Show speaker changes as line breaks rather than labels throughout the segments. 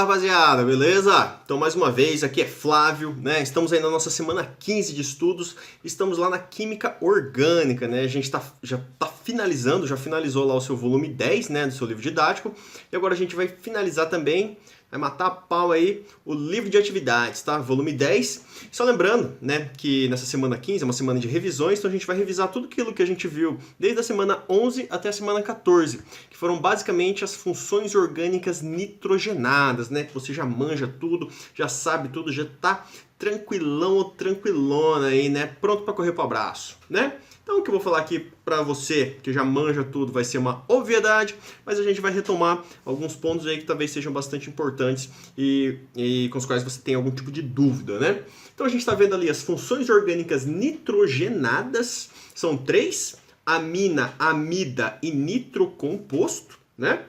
rapaziada, beleza? Então mais uma vez, aqui é Flávio, né? Estamos aí na nossa semana 15 de estudos, estamos lá na Química Orgânica, né? A gente já finalizou lá o seu volume 10, né, do seu livro didático, e agora a gente vai finalizar também, vai matar a pau aí, o livro de atividades, tá? Volume 10. Só lembrando, né, que nessa semana 15 é uma semana de revisões, então a gente vai revisar tudo aquilo que a gente viu desde a semana 11 até a semana 14, que foram basicamente as funções orgânicas nitrogenadas, né? Que você já manja tudo, já sabe tudo, já tá tranquilão ou tranquilona aí, né? Pronto para correr pro abraço, né? Então o que eu vou falar aqui para você que já manja tudo vai ser uma obviedade, mas a gente vai retomar alguns pontos aí que talvez sejam bastante importantes e com os quais você tem algum tipo de dúvida, né? Então a gente está vendo ali as funções orgânicas nitrogenadas, são 3, amina, amida e nitrocomposto, né?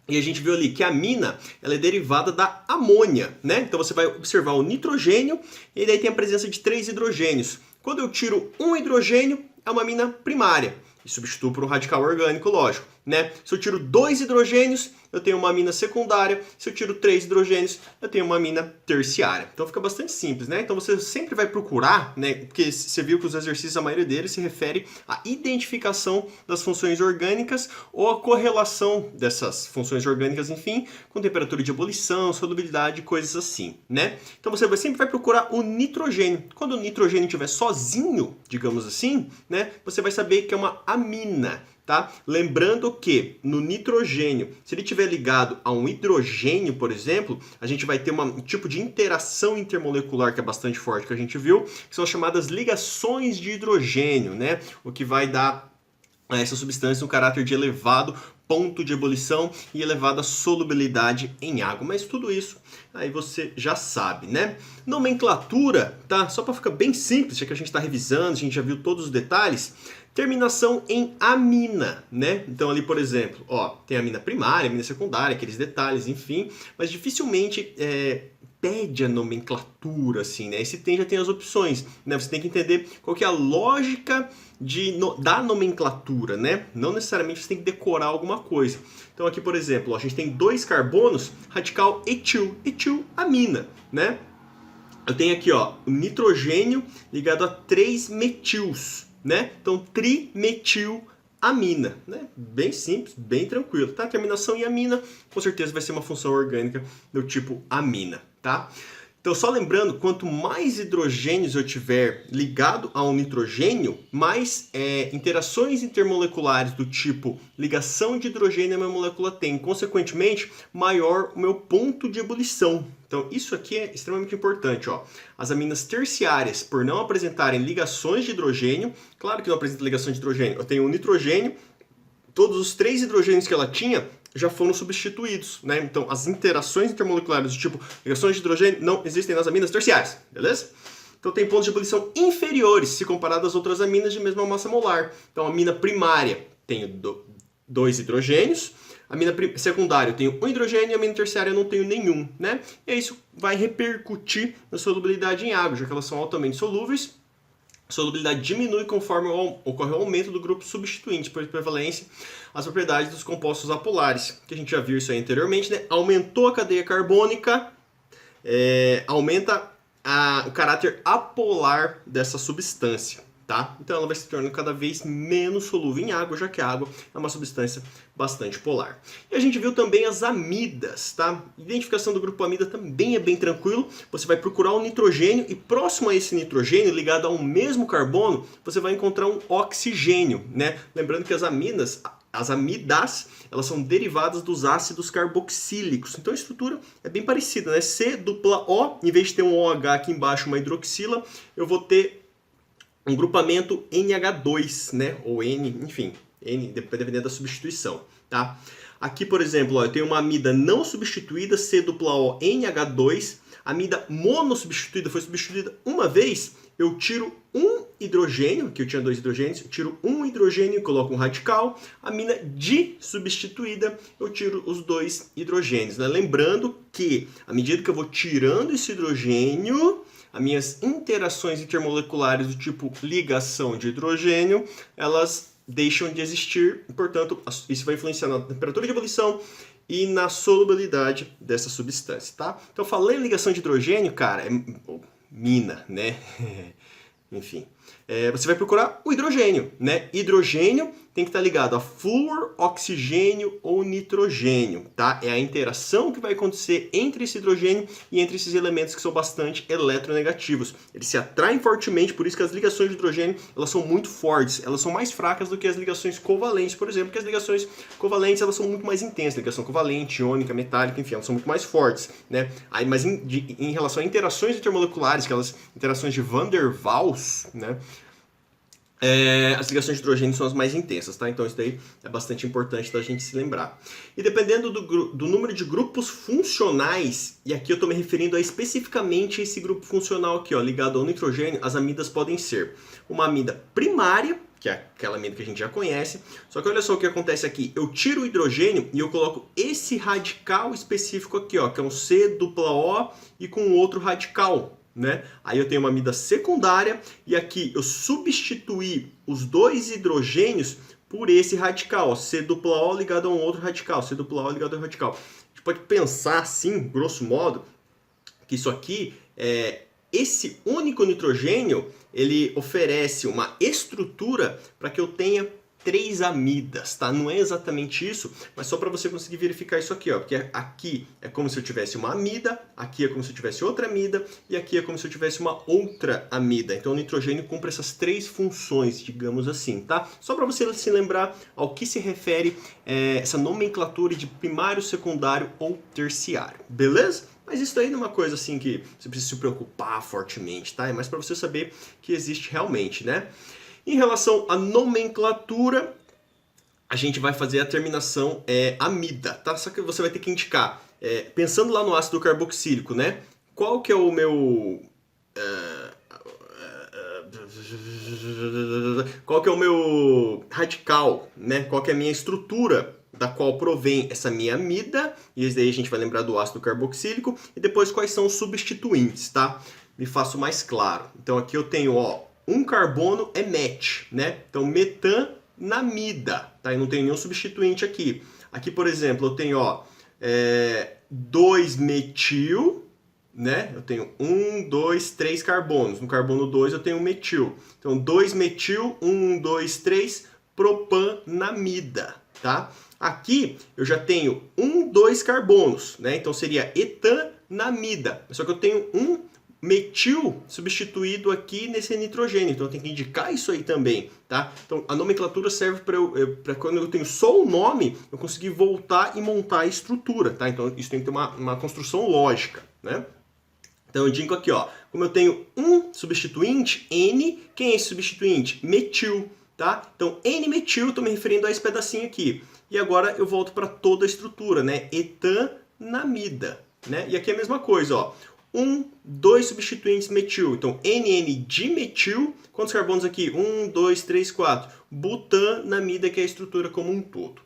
E a gente viu ali que a amina ela é derivada da amônia, né? Então você vai observar o nitrogênio e daí tem a presença de 3 hidrogênios. Quando eu tiro um hidrogênio, é uma amina primária. E substituo por um radical orgânico, lógico, né? Se eu tiro 2 hidrogênios, eu tenho uma amina secundária. Se eu tiro 3 hidrogênios, eu tenho uma amina terciária. Então fica bastante simples, né? Então você sempre vai procurar, né? Porque você viu que os exercícios, a maioria deles se refere à identificação das funções orgânicas ou à correlação dessas funções orgânicas, enfim, com temperatura de ebulição, solubilidade, coisas assim, né? Então você sempre vai procurar o nitrogênio. Quando o nitrogênio estiver sozinho, digamos assim, né? Você vai saber que é uma amina. Tá? Lembrando que no nitrogênio, se ele estiver ligado a um hidrogênio, por exemplo, a gente vai ter um tipo de interação intermolecular que é bastante forte que a gente viu, que são as chamadas ligações de hidrogênio, né? O que vai dar a essa substância um caráter de elevado ponto de ebulição e elevada solubilidade em água. Mas tudo isso aí você já sabe, né? Nomenclatura, tá? Só para ficar bem simples, já que a gente está revisando, a gente já viu todos os detalhes. Terminação em amina, né? Então ali, por exemplo, ó, tem a amina primária, amina secundária, aqueles detalhes, enfim, mas dificilmente pede a nomenclatura, assim, né? E se tem, já tem as opções, né? Você tem que entender qual que é a lógica da nomenclatura, né? Não necessariamente você tem que decorar alguma coisa. Então aqui, por exemplo, ó, a gente tem 2 carbonos, radical etil, etilamina, né? Eu tenho aqui, ó, o nitrogênio ligado a 3 metils, né? Então, trimetilamina, né? Bem simples, bem tranquilo, tá? Terminação em amina, com certeza vai ser uma função orgânica do tipo amina, tá? Então, só lembrando, quanto mais hidrogênios eu tiver ligado a um nitrogênio, mais interações intermoleculares do tipo ligação de hidrogênio a minha molécula tem. Consequentemente, maior o meu ponto de ebulição. Então, isso aqui é extremamente importante, ó. As aminas terciárias, por não apresentarem ligações de hidrogênio, claro que não apresenta ligação de hidrogênio, eu tenho um nitrogênio, todos os 3 hidrogênios que ela tinha já foram substituídos, né? Então, as interações intermoleculares do tipo ligações de hidrogênio não existem nas aminas terciárias, beleza? Então, tem pontos de ebulição inferiores se comparado às outras aminas de mesma massa molar. Então, a amina primária tem 2 hidrogênios, a amina secundária eu tenho 1 hidrogênio e a amina terciária eu não tenho nenhum, né? E isso vai repercutir na solubilidade em água, já que elas são altamente solúveis. A solubilidade diminui conforme ocorre o aumento do grupo substituinte por prevalência as propriedades dos compostos apolares, que a gente já viu isso aí anteriormente, né? Aumentou a cadeia carbônica, aumenta o caráter apolar dessa substância, tá? Então ela vai se tornando cada vez menos solúvel em água, já que a água é uma substância bastante polar. E a gente viu também as amidas, tá? Identificação do grupo amida também é bem tranquilo. Você vai procurar um nitrogênio e próximo a esse nitrogênio, ligado a um mesmo carbono, você vai encontrar um oxigênio, né? Lembrando que as amidas, elas são derivadas dos ácidos carboxílicos. Então a estrutura é bem parecida, né? C-O, em vez de ter um OH aqui embaixo, uma hidroxila, eu vou ter um grupamento NH2, né? Ou N, enfim, N, dependendo da substituição, tá? Aqui, por exemplo, ó, eu tenho uma amida não substituída, C-O-NH2. A amida monossubstituída foi substituída uma vez, eu tiro um hidrogênio, aqui eu tinha 2 hidrogênios, eu tiro um hidrogênio e coloco um radical. A amina disubstituída, eu tiro os 2 hidrogênios, né? Lembrando que, à medida que eu vou tirando esse hidrogênio, as minhas interações intermoleculares do tipo ligação de hidrogênio, elas deixam de existir, portanto, isso vai influenciar na temperatura de ebulição e na solubilidade dessa substância, tá? Então, falei em ligação de hidrogênio, cara, é mina, né? Enfim, você vai procurar o hidrogênio, né? Hidrogênio tem que estar ligado a flúor, oxigênio ou nitrogênio, tá? É a interação que vai acontecer entre esse hidrogênio e entre esses elementos que são bastante eletronegativos. Eles se atraem fortemente, por isso que as ligações de hidrogênio, elas são muito fortes, elas são mais fracas do que as ligações covalentes, por exemplo, porque as ligações covalentes, elas são muito mais intensas, ligação covalente, iônica, metálica, enfim, elas são muito mais fortes, né? Aí, mas em relação a interações intermoleculares, aquelas interações de Van der Waals, né? As ligações de hidrogênio são as mais intensas, tá? Então isso daí é bastante importante da gente se lembrar. E dependendo do número de grupos funcionais, e aqui eu estou me referindo especificamente a esse grupo funcional aqui, ó, ligado ao nitrogênio, as amidas podem ser uma amida primária, que é aquela amida que a gente já conhece, só que olha só o que acontece aqui, eu tiro o hidrogênio e eu coloco esse radical específico aqui, ó, que é um C+O e com outro radical, né? Aí eu tenho uma amida secundária e aqui eu substituí os dois hidrogênios por esse radical, ó, C+O ligado a um outro radical, C+O ligado a um radical. A gente pode pensar assim, grosso modo, que isso aqui esse único nitrogênio, ele oferece uma estrutura para que eu tenha 3 amidas, tá? Não é exatamente isso, mas só para você conseguir verificar isso aqui, ó, porque aqui é como se eu tivesse uma amida, aqui é como se eu tivesse outra amida e aqui é como se eu tivesse uma outra amida. Então o nitrogênio cumpre essas 3 funções, digamos assim, tá? Só para você se lembrar ao que se refere essa nomenclatura de primário, secundário ou terciário, beleza? Mas isso daí não é uma coisa assim que você precisa se preocupar fortemente, tá? É mais para você saber que existe realmente, né? Em relação à nomenclatura, a gente vai fazer a terminação amida, tá? Só que você vai ter que indicar, pensando lá no ácido carboxílico, né? Qual que é o meu... qual que é o meu radical, né? Qual que é a minha estrutura da qual provém essa minha amida, e isso daí a gente vai lembrar do ácido carboxílico, e depois quais são os substituintes, tá? Me faço mais claro. Então aqui eu tenho, ó, um carbono é met, né? Então metanamida, tá? Eu não tenho nenhum substituinte aqui. Aqui, por exemplo, eu tenho, ó, 2-metil, né? Eu tenho 1, 2, 3 carbonos. No carbono 2 eu tenho um metil. Então 2-metil, 1, 2, 3, propanamida, tá? Aqui eu já tenho 2 carbonos, né? Então seria etanamida. Só que eu tenho um metil substituído aqui nesse nitrogênio, então eu tenho que indicar isso aí também, tá? Então a nomenclatura serve para quando eu tenho só o nome, eu conseguir voltar e montar a estrutura, tá? Então isso tem que ter uma construção lógica, né? Então eu digo aqui, ó, como eu tenho um substituinte, N, quem é esse substituinte? Metil, tá? Então N-metil, estou me referindo a esse pedacinho aqui. E agora eu volto para toda a estrutura, né? Etanamida, né? E aqui é a mesma coisa, ó. 2 substituintes metil. Então, NN-dimetil. Quantos carbonos aqui? 1, 2, 3, 4. Butanamida, que é a estrutura como um todo.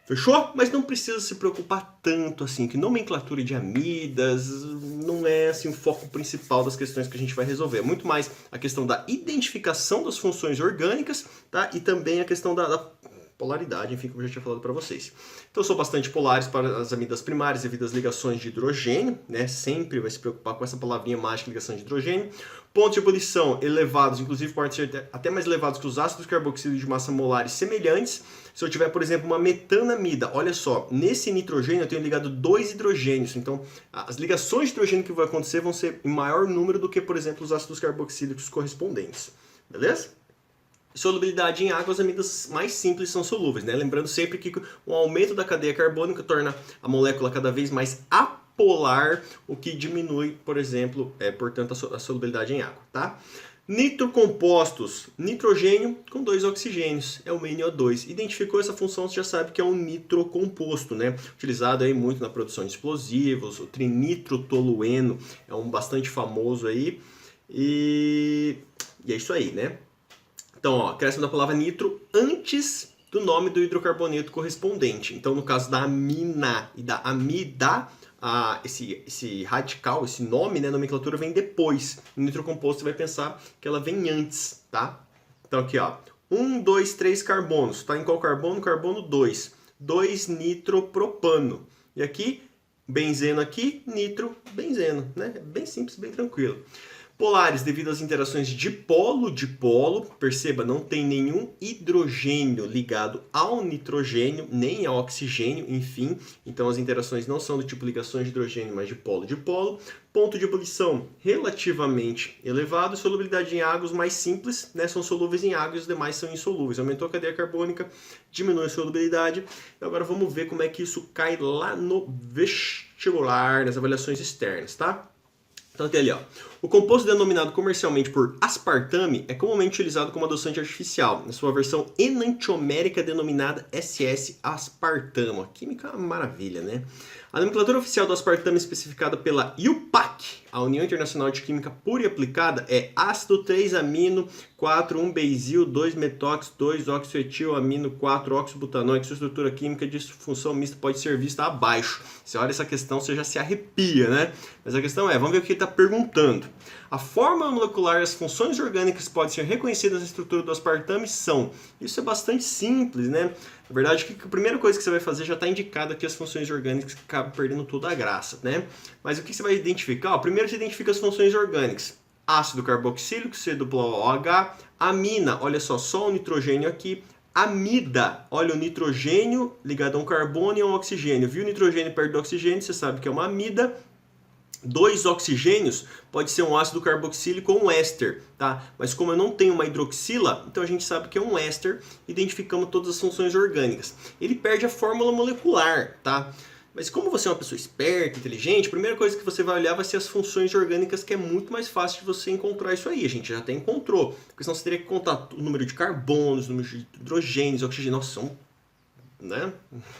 Fechou? Mas não precisa se preocupar tanto assim, que nomenclatura de amidas não é assim o foco principal das questões que a gente vai resolver. É muito mais a questão da identificação das funções orgânicas, tá? E também a questão da polaridade, enfim, como eu já tinha falado para vocês. Então, são bastante polares para as amidas primárias devido às ligações de hidrogênio, né? Sempre vai se preocupar com essa palavrinha mágica, ligação de hidrogênio. Pontos de ebulição elevados, inclusive podem ser até mais elevados que os ácidos carboxílicos de massa molares semelhantes. Se eu tiver, por exemplo, uma metanamida, olha só, nesse nitrogênio eu tenho ligado 2 hidrogênios, então as ligações de hidrogênio que vão acontecer vão ser em maior número do que, por exemplo, os ácidos carboxílicos correspondentes. Beleza? Solubilidade em água, as amidas mais simples são solúveis, né? Lembrando sempre que o aumento da cadeia carbônica torna a molécula cada vez mais apolar, o que diminui, por exemplo, portanto, a solubilidade em água, tá? Nitrocompostos, nitrogênio com 2 oxigênios, é o NO2. Identificou essa função, você já sabe que é um nitrocomposto, né? Utilizado aí muito na produção de explosivos, o trinitrotolueno é um bastante famoso aí, e é isso aí, né? Então, ó, acréscimo da palavra nitro antes do nome do hidrocarboneto correspondente. Então, no caso da amina e da amida, esse radical, esse nome, né, nomenclatura vem depois. No nitrocomposto você vai pensar que ela vem antes, tá? Então aqui, ó, 1, 2, 3 carbonos. Tá em qual carbono? Carbono 2. 2-nitropropano. E aqui, benzeno aqui, nitro, benzeno, né? É bem simples, bem tranquilo. Polares, devido às interações dipolo-dipolo, perceba, não tem nenhum hidrogênio ligado ao nitrogênio, nem ao oxigênio, enfim. Então as interações não são do tipo ligações de hidrogênio, mas dipolo-dipolo. Ponto de ebulição relativamente elevado, solubilidade em águas mais simples, né? São solúveis em água e os demais são insolúveis. Aumentou a cadeia carbônica, diminui a solubilidade. Agora vamos ver como é que isso cai lá no vestibular, nas avaliações externas, tá? Então tem ali, ó. O composto denominado comercialmente por aspartame é comumente utilizado como adoçante artificial, na sua versão enantiomérica denominada SS-aspartamo. A química é uma maravilha, né? A nomenclatura oficial do aspartame especificada pela IUPAC, a União Internacional de Química Pura e Aplicada, é ácido 3-amino 4,1-bensil 2-metóxi 2-oxoetil-amino 4-oxobutanóico. Sua estrutura química de função mista pode ser vista abaixo. Você olha essa questão, você já se arrepia, né? Mas a questão é, vamos ver o que ele está perguntando. A fórmula molecular e as funções orgânicas que podem ser reconhecidas na estrutura do aspartame são. Isso é bastante simples, né? Na verdade, a primeira coisa que você vai fazer já está indicado aqui as funções orgânicas que acabam perdendo toda a graça, né? Mas o que você vai identificar? Ó, primeiro você identifica as funções orgânicas. Ácido carboxílico, C-OH, amina, olha só o nitrogênio aqui. Amida, olha o nitrogênio ligado a um carbono e a um oxigênio. Viu o nitrogênio perto do oxigênio, você sabe que é uma amida. 2 oxigênios pode ser um ácido carboxílico ou um éster, tá? Mas como eu não tenho uma hidroxila, então a gente sabe que é um éster, identificamos todas as funções orgânicas. Ele perde a fórmula molecular, tá? Mas como você é uma pessoa esperta, inteligente, a primeira coisa que você vai olhar vai ser as funções orgânicas, que é muito mais fácil de você encontrar isso aí. A gente já até encontrou, porque senão você teria que contar o número de carbonos, o número de hidrogênios, oxigênio, nossa, são, né?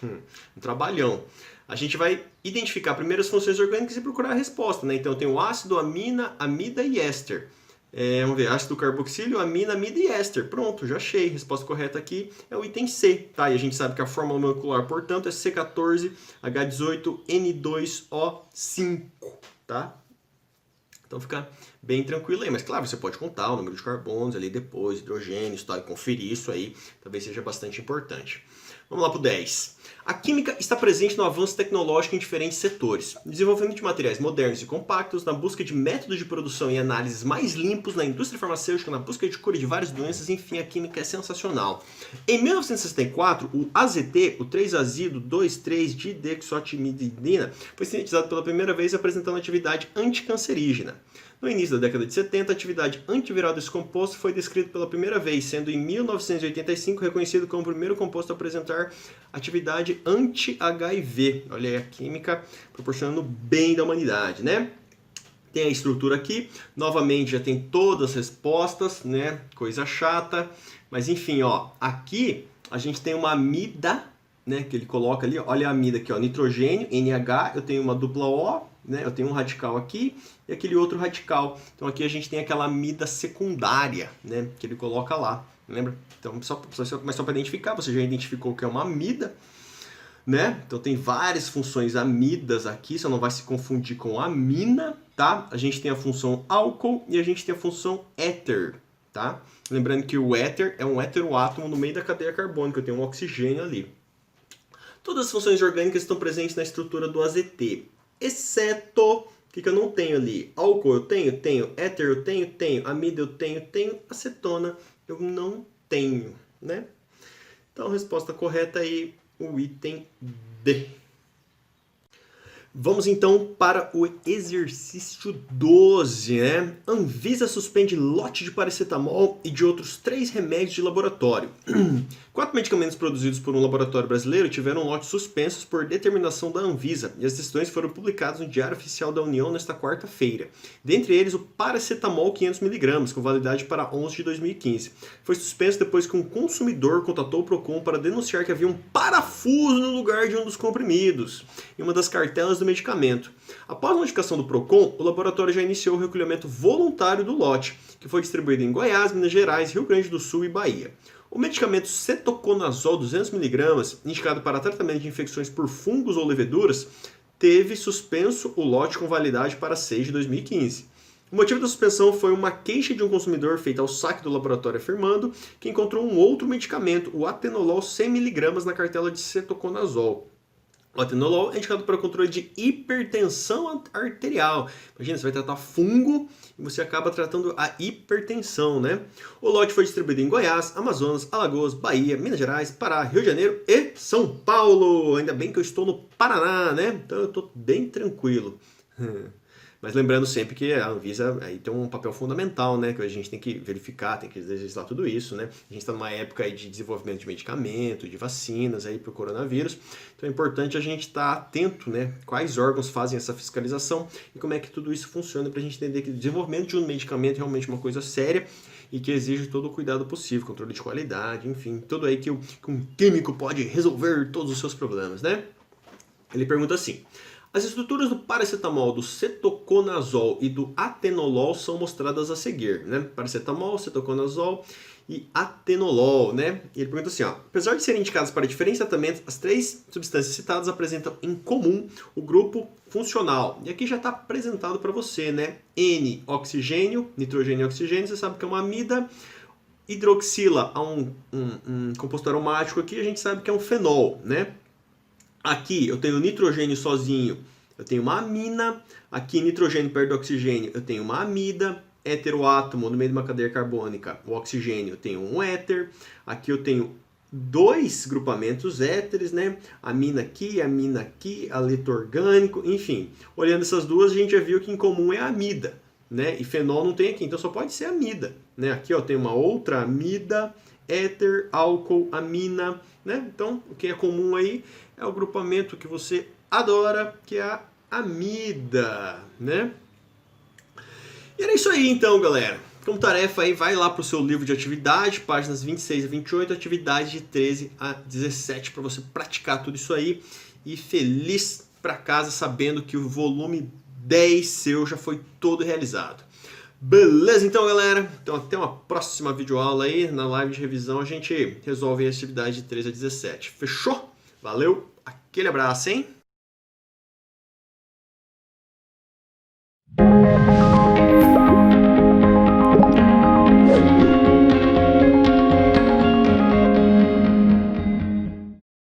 Um trabalhão. A gente vai identificar primeiro as funções orgânicas e procurar a resposta, né? Então eu tenho ácido, amina, amida e éster. Vamos ver, ácido carboxílio, amina, amida e éster. Pronto, já achei. Resposta correta aqui é o item C, tá? E a gente sabe que a fórmula molecular, portanto, é C14H18N2O5, tá? Então fica bem tranquilo aí. Mas claro, você pode contar o número de carbonos ali depois, hidrogênios, tá? E conferir isso aí, talvez seja bastante importante. Vamos lá para o 10. A química está presente no avanço tecnológico em diferentes setores. No desenvolvimento de materiais modernos e compactos, na busca de métodos de produção e análises mais limpos, na indústria farmacêutica, na busca de cura de várias doenças, enfim, a química é sensacional. Em 1964, o AZT, o 3-azido 2,3-didexotimidina, foi sintetizado pela primeira vez apresentando atividade anticancerígena. No início da década de 70, a atividade antiviral desse composto foi descrita pela primeira vez, sendo em 1985 reconhecido como o primeiro composto a apresentar atividade anti-HIV. Olha aí a química proporcionando bem da humanidade, né? Tem a estrutura aqui, novamente já tem todas as respostas, né? Coisa chata, mas enfim, ó, aqui a gente tem uma amida, né? Que ele coloca ali, olha a amida aqui, ó, nitrogênio, NH, eu tenho uma dupla O, né? Eu tenho um radical aqui e aquele outro radical. Então aqui a gente tem aquela amida secundária, né? Que ele coloca lá, lembra? Então, mas só para identificar, você já identificou que é uma amida, né? Então tem várias funções amidas aqui, você não vai se confundir com amina, tá? A gente tem a função álcool e a gente tem a função éter, tá? Lembrando que o éter é um heteroátomo no meio da cadeia carbônica, eu tenho um oxigênio ali. Todas as funções orgânicas estão presentes na estrutura do AZT, exceto o que eu não tenho ali. Álcool eu tenho, éter eu tenho, amida eu tenho, acetona eu não tenho, né? Então a resposta correta aí, o item D. Vamos então para o exercício 12, né? Anvisa suspende lote de paracetamol e de outros 3 remédios de laboratório. 4 medicamentos produzidos por um laboratório brasileiro tiveram lotes suspensos por determinação da Anvisa e as decisões foram publicadas no Diário Oficial da União nesta quarta-feira. Dentre eles, o paracetamol 500mg, com validade para 11 de 2015. Foi suspenso depois que um consumidor contatou o Procon para denunciar que havia um parafuso no lugar de um dos comprimidos, em uma das cartelas do medicamento. Após a notificação do Procon, o laboratório já iniciou o recolhimento voluntário do lote, que foi distribuído em Goiás, Minas Gerais, Rio Grande do Sul e Bahia. O medicamento cetoconazol 200mg, indicado para tratamento de infecções por fungos ou leveduras, teve suspenso o lote com validade para 6 de 2015. O motivo da suspensão foi uma queixa de um consumidor feita ao saque do laboratório afirmando que encontrou um outro medicamento, o atenolol 100 mg, na cartela de cetoconazol. O atenolol é indicado para o controle de hipertensão arterial. Imagina, você vai tratar fungo e você acaba tratando a hipertensão, né? O lote foi distribuído em Goiás, Amazonas, Alagoas, Bahia, Minas Gerais, Pará, Rio de Janeiro e São Paulo. Ainda bem que eu estou no Paraná, né? Então eu estou bem tranquilo. Mas lembrando sempre que a Anvisa aí tem um papel fundamental, né? Que a gente tem que verificar, tem que legislar tudo isso, né? A gente está numa época aí de desenvolvimento de medicamento, de vacinas aí para o coronavírus. Então é importante a gente estar atento, né? Quais órgãos fazem essa fiscalização e como é que tudo isso funciona para a gente entender que o desenvolvimento de um medicamento é realmente uma coisa séria e que exige todo o cuidado possível, controle de qualidade, enfim, tudo aí que um químico pode resolver todos os seus problemas, né? Ele pergunta assim: as estruturas do paracetamol, do cetoconazol e do atenolol são mostradas a seguir, né? Paracetamol, cetoconazol e atenolol, né? E ele pergunta assim, ó: apesar de serem indicadas para diferentes tratamentos, as três substâncias citadas apresentam em comum o grupo funcional. E aqui já está apresentado para você, né? N, oxigênio, nitrogênio e oxigênio, você sabe que é uma amida. Hidroxila, um composto aromático aqui, a gente sabe que é um fenol, né? Aqui eu tenho nitrogênio sozinho, eu tenho uma amina. Aqui nitrogênio perto do oxigênio, eu tenho uma amida. Heteroátomo no meio de uma cadeia carbônica, o oxigênio, eu tenho um éter. Aqui eu tenho dois grupamentos éteres, né? Amina aqui, aleto orgânico, enfim. Olhando essas duas, a gente já viu que em comum é a amida, né? E fenol não tem aqui, então só pode ser amida, né? Aqui ó, tem uma outra amida, éter, álcool, amina, né? Então, o que é comum aí é o grupamento que você adora, que é a amida, né? E era isso aí então, galera. Como tarefa aí, vai lá para o seu livro de atividade, páginas 26 a 28, atividade de 13 a 17, para você praticar tudo isso aí e feliz para casa sabendo que o volume 10 seu já foi todo realizado. Beleza então, galera? Então até uma próxima videoaula aí, na live de revisão a gente resolve a atividade de 13 a 17. Fechou? Valeu, aquele abraço, hein?